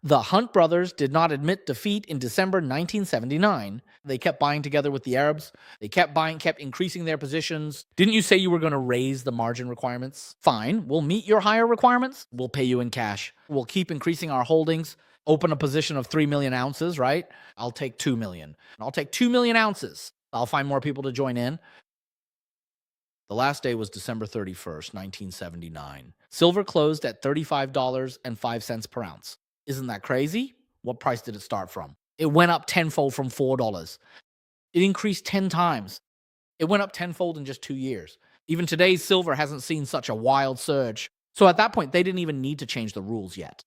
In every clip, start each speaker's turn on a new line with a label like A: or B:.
A: The Hunt brothers did not admit defeat in December 1979. They kept buying together with the Arabs. They kept buying, kept increasing their positions. Didn't you say you were going to raise the margin requirements? Fine, we'll meet your higher requirements. We'll pay you in cash. We'll keep increasing our holdings. Open a position of 3 million ounces, right? I'll take 2 million. I'll take 2 million ounces. I'll find more people to join in. The last day was December 31st, 1979. Silver closed at $35.05 per ounce. Isn't that crazy? What price did it start from? It went up tenfold from $4. It increased 10 times. It went up tenfold in just 2 years. Even today's silver hasn't seen such a wild surge. So at that point, they didn't even need to change the rules yet.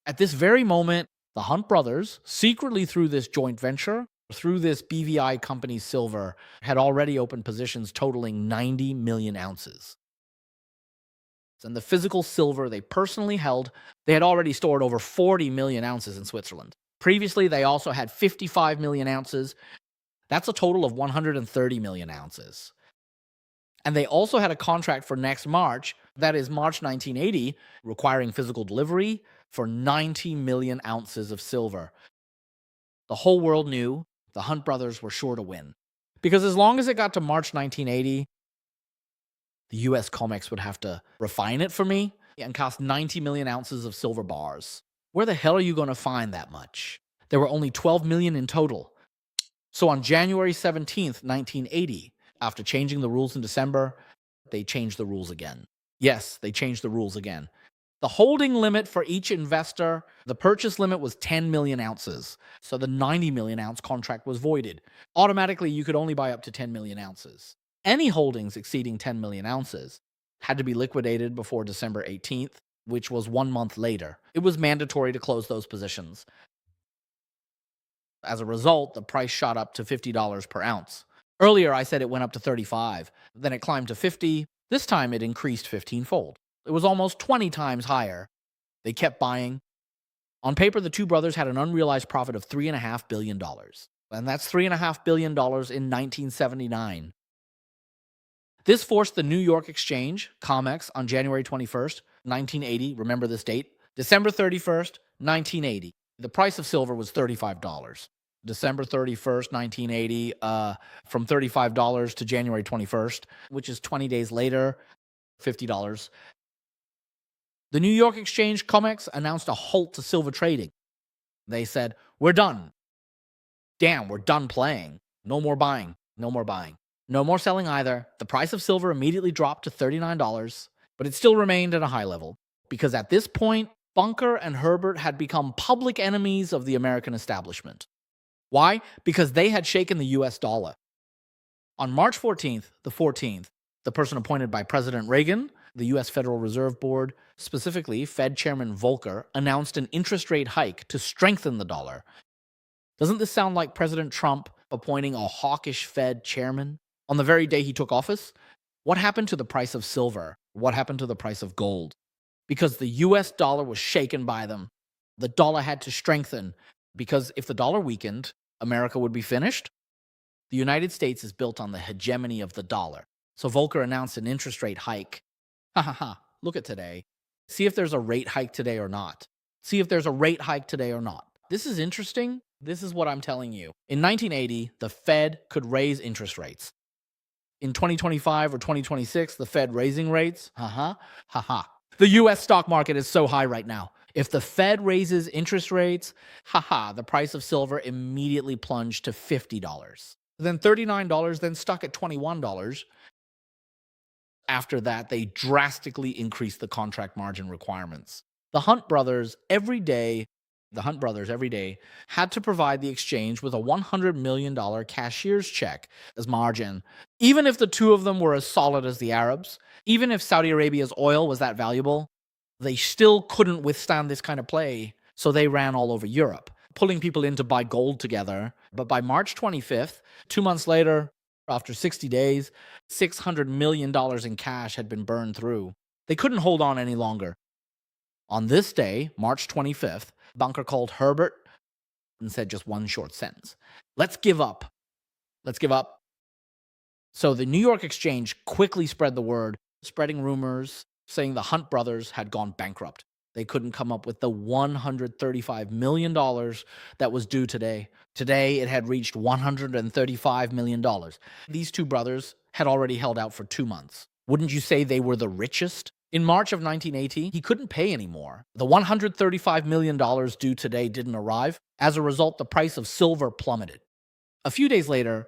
A: At this very moment, the Hunt brothers, secretly through this joint venture, through this BVI company silver, had already opened positions totaling 90 million ounces. And the physical silver they personally held, they had already stored over 40 million ounces in Switzerland. Previously, they also had 55 million ounces. That's a total of 130 million ounces. And they also had a contract for next March, that is March 1980, requiring physical delivery for 90 million ounces of silver. The whole world knew the Hunt brothers were sure to win. Because as long as it got to March 1980, the US COMEX would have to refine it for me and cost 90 million ounces of silver bars. Where the hell are you going to find that much? There were only 12 million in total. So on January 17th, 1980, after changing the rules in December, they changed the rules again. Yes, they changed the rules again. The holding limit for each investor, the purchase limit was 10 million ounces. So the 90 million ounce contract was voided. Automatically, you could only buy up to 10 million ounces. Any holdings exceeding 10 million ounces had to be liquidated before December 18th, which was 1 month later. It was mandatory to close those positions. As a result, the price shot up to $50 per ounce. Earlier, I said it went up to 35. Then it climbed to 50. This time, it increased 15-fold. It was almost 20 times higher. They kept buying. On paper, the two brothers had an unrealized profit of $3.5 billion. And that's $3.5 billion in 1979. This forced the New York Exchange, COMEX, on January 21st, 1980. Remember this date? December 31st, 1980. The price of silver was $35. December 31st, 1980, from $35 to January 21st, which is 20 days later, $50. The New York Exchange, COMEX, announced a halt to silver trading. They said, we're done. Damn, we're done playing. No more buying. No more buying. No more selling either. The price of silver immediately dropped to $39, but it still remained at a high level, because at this point, Bunker and Herbert had become public enemies of the American establishment. Why? Because they had shaken the US dollar. On March 14th, the person appointed by President Reagan, the US Federal Reserve Board, specifically Fed Chairman Volcker, announced an interest rate hike to strengthen the dollar. Doesn't this sound like President Trump appointing a hawkish Fed chairman on the very day he took office? What happened to the price of silver? What happened to the price of gold? Because the US dollar was shaken by them. The dollar had to strengthen, because if the dollar weakened, America would be finished. The United States is built on the hegemony of the dollar. So Volcker announced an interest rate hike. Ha ha ha, look at today. See if there's a rate hike today or not. See if there's a rate hike today or not. This is interesting. This is what I'm telling you. In 1980, the Fed could raise interest rates. In 2025 or 2026, the Fed raising rates? Ha ha. The US stock market is so high right now. If the Fed raises interest rates, the price of silver immediately plunged to $50. Then $39, then stuck at $21. After that, they drastically increased the contract margin requirements. The Hunt brothers every day had to provide the exchange with a $100 million cashier's check as margin. Even if the two of them were as solid as the Arabs, even if Saudi Arabia's oil was that valuable, they still couldn't withstand this kind of play, so they ran all over Europe, pulling people in to buy gold together. But by March 25th, 2 months later, after 60 days, $600 million in cash had been burned through. They couldn't hold on any longer. On this day, March 25th, Bunker called Herbert and said just one short sentence. Let's give up. Let's give up. So the New York Exchange quickly spread the word, spreading rumors saying the Hunt brothers had gone bankrupt. They couldn't come up with the $135 million that was due today. Today, it had reached $135 million. These two brothers had already held out for 2 months. Wouldn't you say they were the richest? In March of 1980, he couldn't pay anymore. The $135 million due today didn't arrive. As a result, the price of silver plummeted. A few days later,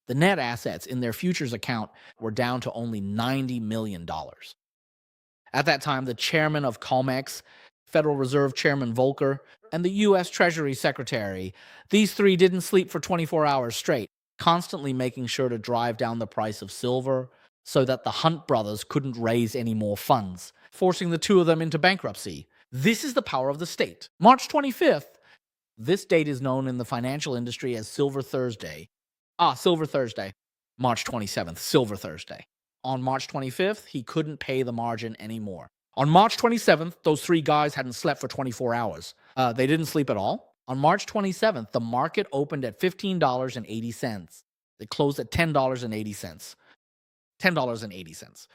A: the net assets in their futures account were down to only $90 million. At that time, the chairman of COMEX, Federal Reserve Chairman Volcker, and the U.S. Treasury Secretary, these three didn't sleep for 24 hours straight, constantly making sure to drive down the price of silver so that the Hunt brothers couldn't raise any more funds, forcing the two of them into bankruptcy. This is the power of the state. March 25th, this date is known in the financial industry as Silver Thursday. Silver Thursday. March 27th, Silver Thursday. On March 25th, he couldn't pay the margin anymore. On March 27th, those three guys hadn't slept for 24 hours. They didn't sleep at all. On March 27th, the market opened at $15.80. It closed at $10.80. $10.80.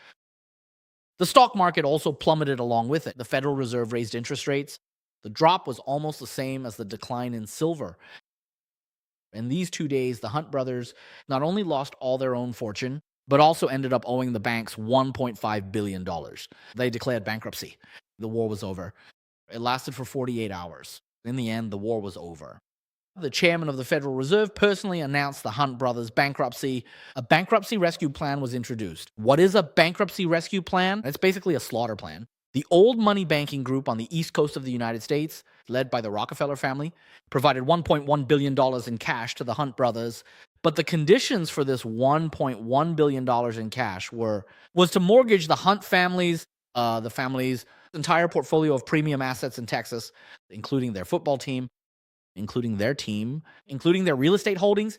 A: The stock market also plummeted along with it. The Federal Reserve raised interest rates. The drop was almost the same as the decline in silver. In these 2 days, the Hunt brothers not only lost all their own fortune, but also ended up owing the banks $1.5 billion. They declared bankruptcy. The war was over. It lasted for 48 hours. In the end, the war was over. The chairman of the Federal Reserve personally announced the Hunt brothers' bankruptcy. A bankruptcy rescue plan was introduced. What is a bankruptcy rescue plan? It's basically a slaughter plan. The old money banking group on the east coast of the United States, led by the Rockefeller family, provided $1.1 billion in cash to the Hunt brothers. But the conditions for this $1.1 billion in cash was to mortgage the Hunt family's entire portfolio of premium assets in Texas, including their football team, including their real estate holdings,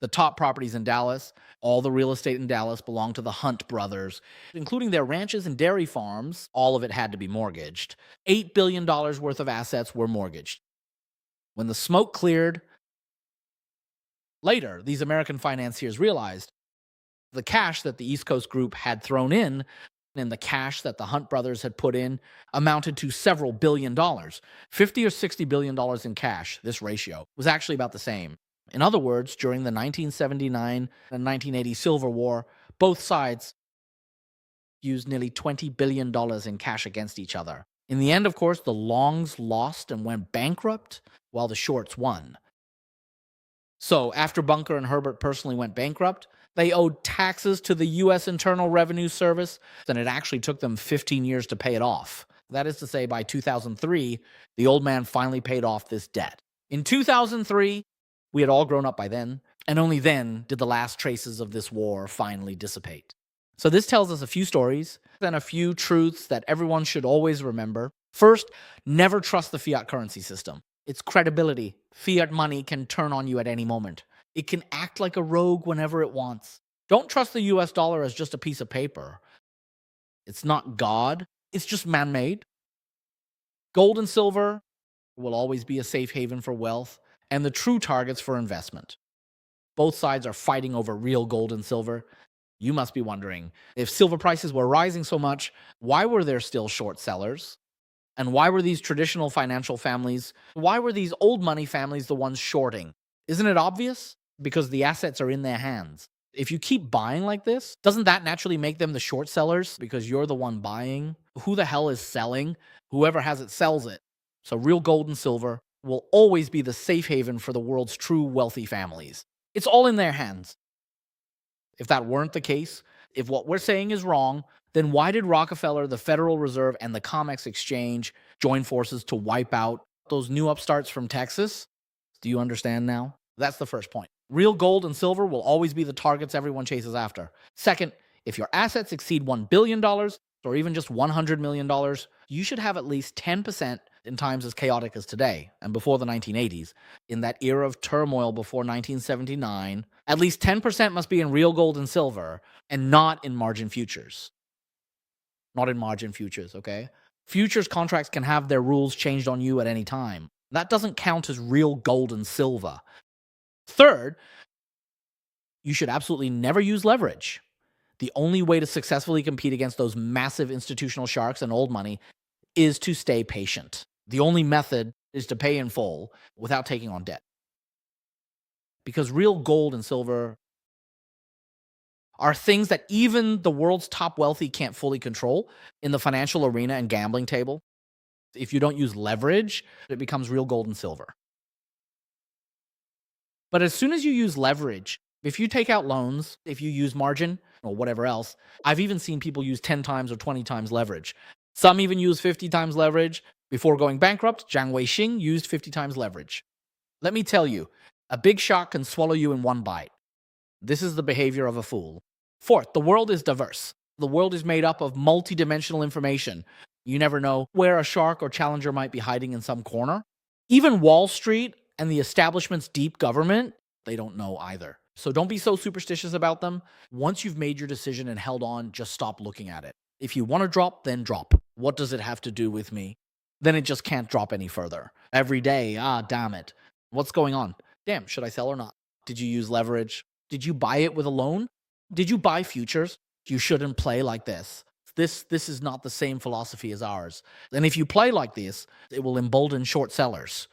A: the top properties in Dallas. All the real estate in Dallas belonged to the Hunt brothers, including their ranches and dairy farms. All of it had to be mortgaged. $8 billion worth of assets were mortgaged. When the smoke cleared, later, these American financiers realized the cash that the East Coast group had thrown in and the cash that the Hunt brothers had put in amounted to several $billion. $50 or $60 billion in cash. This ratio was actually about the same. In other words, during the 1979 and 1980 Silver War, both sides used nearly $20 billion in cash against each other. In the end, of course, the longs lost and went bankrupt, while the shorts won. So, after Bunker and Herbert personally went bankrupt, they owed taxes to the U.S. Internal Revenue Service, and it actually took them 15 years to pay it off. That is to say, by 2003, the old man finally paid off this debt. In 2003, we had all grown up by then, and only then did the last traces of this war finally dissipate. So this tells us a few stories and a few truths that everyone should always remember. First, never trust the fiat currency system. Its credibility. Fiat money can turn on you at any moment. It can act like a rogue whenever it wants. Don't trust the US dollar as just a piece of paper. It's not God. It's just man-made. Gold and silver will always be a safe haven for wealth and the true targets for investment. Both sides are fighting over real gold and silver. You must be wondering, if silver prices were rising so much, why were there still short sellers? And why were these traditional financial families, why were these old money families the ones shorting? Isn't it obvious? Because the assets are in their hands. If you keep buying like this, doesn't that naturally make them the short sellers? Because you're the one buying. Who the hell is selling? Whoever has it sells it. So real gold and silver will always be the safe haven for the world's true wealthy families. It's all in their hands. If that weren't the case, if what we're saying is wrong, then why did Rockefeller, the Federal Reserve, and the COMEX exchange join forces to wipe out those new upstarts from Texas? Do you understand now? That's the first point. Real gold and silver will always be the targets everyone chases after. Second, if your assets exceed $1 billion or even just $100 million, you should have at least 10% in times as chaotic as today and before the 1980s. In that era of turmoil before 1979, at least 10% must be in real gold and silver and not in margin futures. Not in margin futures, okay? Futures contracts can have their rules changed on you at any time. That doesn't count as real gold and silver. Third, you should absolutely never use leverage. The only way to successfully compete against those massive institutional sharks and old money is to stay patient. The only method is to pay in full without taking on debt. Because real gold and silver are things that even the world's top wealthy can't fully control in the financial arena and gambling table. If you don't use leverage, it becomes real gold and silver. But as soon as you use leverage, if you take out loans, if you use margin or whatever else, I've even seen people use 10 times or 20 times leverage. Some even use 50 times leverage. Before going bankrupt, Jiang Weixing used 50 times leverage. Let me tell you, a big shark can swallow you in one bite. This is the behavior of a fool. Fourth, the world is diverse. The world is made up of multidimensional information. You never know where a shark or challenger might be hiding in some corner. Even Wall Street and the establishment's deep government, they don't know either. So don't be so superstitious about them. Once you've made your decision and held on, just stop looking at it. If you want to drop, then drop. What does it have to do with me? Then it just can't drop any further. Every day, damn it. What's going on? Damn, should I sell or not? Did you use leverage? Did you buy it with a loan? Did you buy futures? You shouldn't play like this. This is not the same philosophy as ours. And if you play like this, it will embolden short sellers.